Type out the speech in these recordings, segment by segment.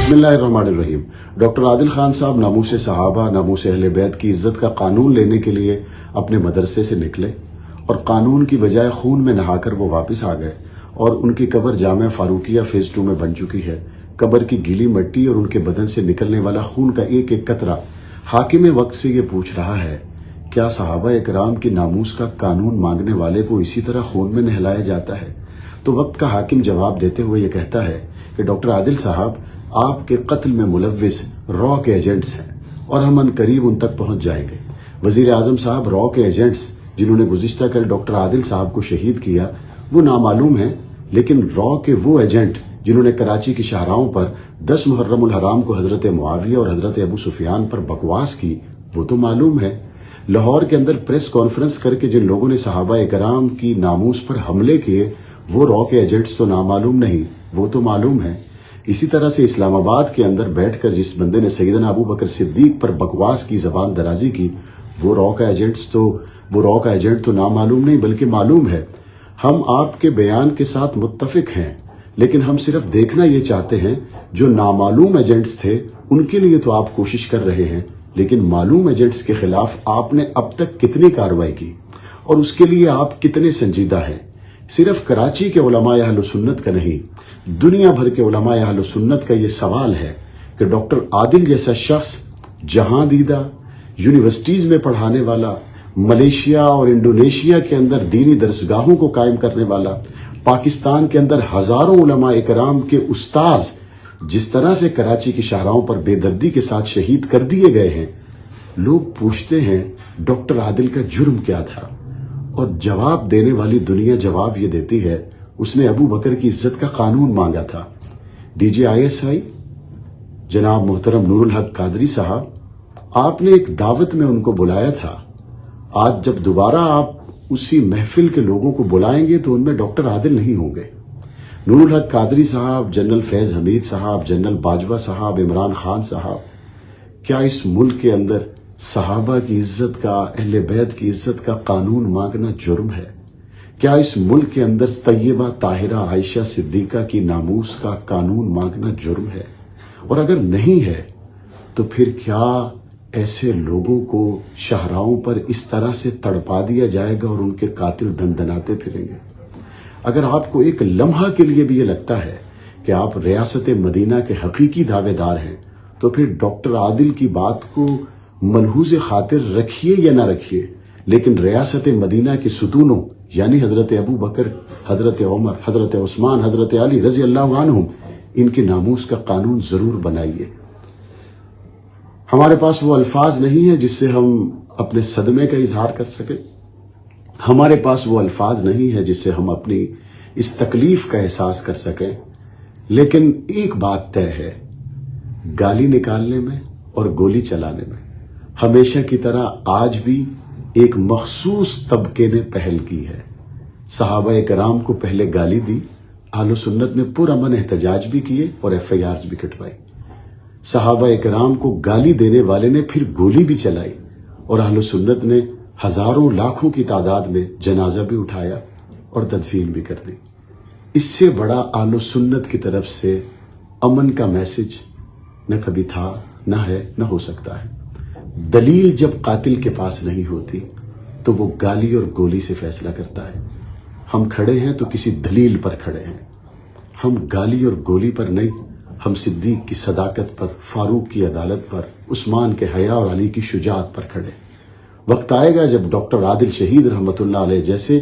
بسم اللہ الرحمن الرحیم۔ ڈاکٹر عادل خان صاحب ناموس صحابہ، ناموس اہل بیت کی عزت کا قانون لینے کے لیے اپنے مدرسے سے نکلے اور قانون کی بجائے خون میں نہا کر وہ واپس آ گئے اور ان کی قبر جامعہ فاروقیہ فیز 2 میں بن چکی ہے۔ قبر کی گیلی مٹی اور ان کے بدن سے نکلنے والا خون کا ایک ایک قطرہ حاکم وقت سے یہ پوچھ رہا ہے، کیا صحابہ اکرام کی ناموس کا قانون مانگنے والے کو اسی طرح خون میں نہلایا جاتا ہے؟ تو وقت کا حاکم جواب دیتے ہوئے یہ کہتا ہے کہ ڈاکٹر عادل صاحب، آپ کے قتل میں ملوث را کے ایجنٹس ہیں اور ہم ان قریب ان تک پہنچ جائیں گے۔ وزیر اعظم صاحب، را کے ایجنٹس جنہوں نے گزشتہ کل ڈاکٹر عادل صاحب کو شہید کیا وہ نامعلوم ہیں، لیکن را کے وہ ایجنٹ جنہوں نے کراچی کی شاہراہوں پر 10 محرم الحرام کو حضرت معاویہ اور حضرت ابو سفیان پر بکواس کی وہ تو معلوم ہے۔ لاہور کے اندر پریس کانفرنس کر کے جن لوگوں نے صحابہ اکرام کی ناموس پر حملے کیے وہ را کے ایجنٹس تو نامعلوم نہیں، وہ تو معلوم ہے۔ اسی طرح سے اسلام آباد کے اندر بیٹھ کر جس بندے نے سیدنا ابو بکر صدیق پر بکواس کی، زبان درازی کی، وہ را کا ایجنٹ تو نامعلوم نہیں بلکہ معلوم ہے۔ ہم آپ کے بیان کے ساتھ متفق ہیں، لیکن ہم صرف دیکھنا یہ چاہتے ہیں جو نامعلوم ایجنٹس تھے ان کے لیے تو آپ کوشش کر رہے ہیں، لیکن معلوم ایجنٹس کے خلاف آپ نے اب تک کتنی کارروائی کی اور اس کے لیے آپ کتنے سنجیدہ ہیں؟ صرف کراچی کے علماء اہل سنت کا نہیں، دنیا بھر کے علماء اہل سنت کا یہ سوال ہے کہ ڈاکٹر عادل جیسا شخص، جہاں دیدہ، یونیورسٹیز میں پڑھانے والا، ملیشیا اور انڈونیشیا کے اندر دینی درسگاہوں کو قائم کرنے والا، پاکستان کے اندر ہزاروں علماء اکرام کے استاذ جس طرح سے کراچی کی شاہراہوں پر بے دردی کے ساتھ شہید کر دیے گئے ہیں، لوگ پوچھتے ہیں ڈاکٹر عادل کا جرم کیا تھا؟ اور جواب دینے والی دنیا جواب یہ دیتی ہے، اس نے ابو بکر کی عزت کا قانون مانگا تھا۔ ڈی جی ISI جناب محترم نور الحق قادری صاحب، آپ نے ایک دعوت میں ان کو بلایا تھا۔ آج جب دوبارہ آپ اسی محفل کے لوگوں کو بلائیں گے تو ان میں ڈاکٹر عادل نہیں ہوں گے۔ نور الحق قادری صاحب، جنرل فیض حمید صاحب، جنرل باجوہ صاحب، عمران خان صاحب، کیا اس ملک کے اندر صحابہ کی عزت کا، اہل بیت کی عزت کا قانون مانگنا جرم ہے؟ کیا اس ملک کے اندر طیبہ طاہرہ عائشہ صدیقہ کی ناموس کا قانون مانگنا جرم ہے؟ اور اگر نہیں ہے تو پھر کیا ایسے لوگوں کو شاہراہوں پر اس طرح سے تڑپا دیا جائے گا اور ان کے قاتل دندناتے پھریں گے؟ اگر آپ کو ایک لمحہ کے لیے بھی یہ لگتا ہے کہ آپ ریاست مدینہ کے حقیقی دعوے دار ہیں تو پھر ڈاکٹر عادل کی بات کو ملحوظ خاطر رکھیے یا نہ رکھیے، لیکن ریاست مدینہ کے ستونوں یعنی حضرت ابو بکر، حضرت عمر، حضرت عثمان، حضرت علی رضی اللہ عنہم، ان کے ناموس کا قانون ضرور بنائیے۔ ہمارے پاس وہ الفاظ نہیں ہیں جس سے ہم اپنے صدمے کا اظہار کر سکیں، ہمارے پاس وہ الفاظ نہیں ہے جس سے ہم اپنی اس تکلیف کا احساس کر سکیں، لیکن ایک بات طے ہے، گالی نکالنے میں اور گولی چلانے میں ہمیشہ کی طرح آج بھی ایک مخصوص طبقے نے پہل کی ہے۔ صحابہ کرام کو پہلے گالی دی، اہل سنت نے پرامن احتجاج بھی کیے اور FIRs بھی کٹوائی۔ صحابہ کرام کو گالی دینے والے نے پھر گولی بھی چلائی اور اہل سنت نے ہزاروں لاکھوں کی تعداد میں جنازہ بھی اٹھایا اور تدفین بھی کر دی۔ اس سے بڑا اہل سنت کی طرف سے امن کا میسج نہ کبھی تھا، نہ ہے، نہ ہو سکتا ہے۔ دلیل جب قاتل کے پاس نہیں ہوتی تو وہ گالی اور گولی سے فیصلہ کرتا ہے۔ ہم کھڑے ہیں تو کسی دلیل پر کھڑے ہیں، ہم گالی اور گولی پر نہیں، ہم صدیق کی صداقت پر، فاروق کی عدالت پر، عثمان کے حیا اور علی کی شجاعت پر کھڑے۔ وقت آئے گا جب ڈاکٹر عادل شہید رحمۃ اللہ علیہ جیسے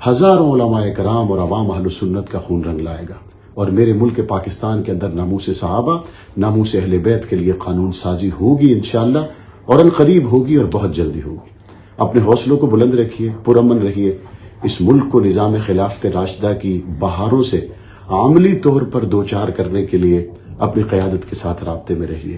ہزاروں علماء کرام اور عوام اہل سنت کا خون رنگ لائے گا اور میرے ملک پاکستان کے اندر ناموس صحابہ، ناموس اہل بیت کے لیے قانون سازی ہوگی انشاءاللہ، اور ان قریب ہوگی اور بہت جلدی ہوگی۔ اپنے حوصلوں کو بلند رکھیے، پرامن رہیے، اس ملک کو نظام خلافت راشدہ کی بہاروں سے عملی طور پر دوچار کرنے کے لیے اپنی قیادت کے ساتھ رابطے میں رہیے۔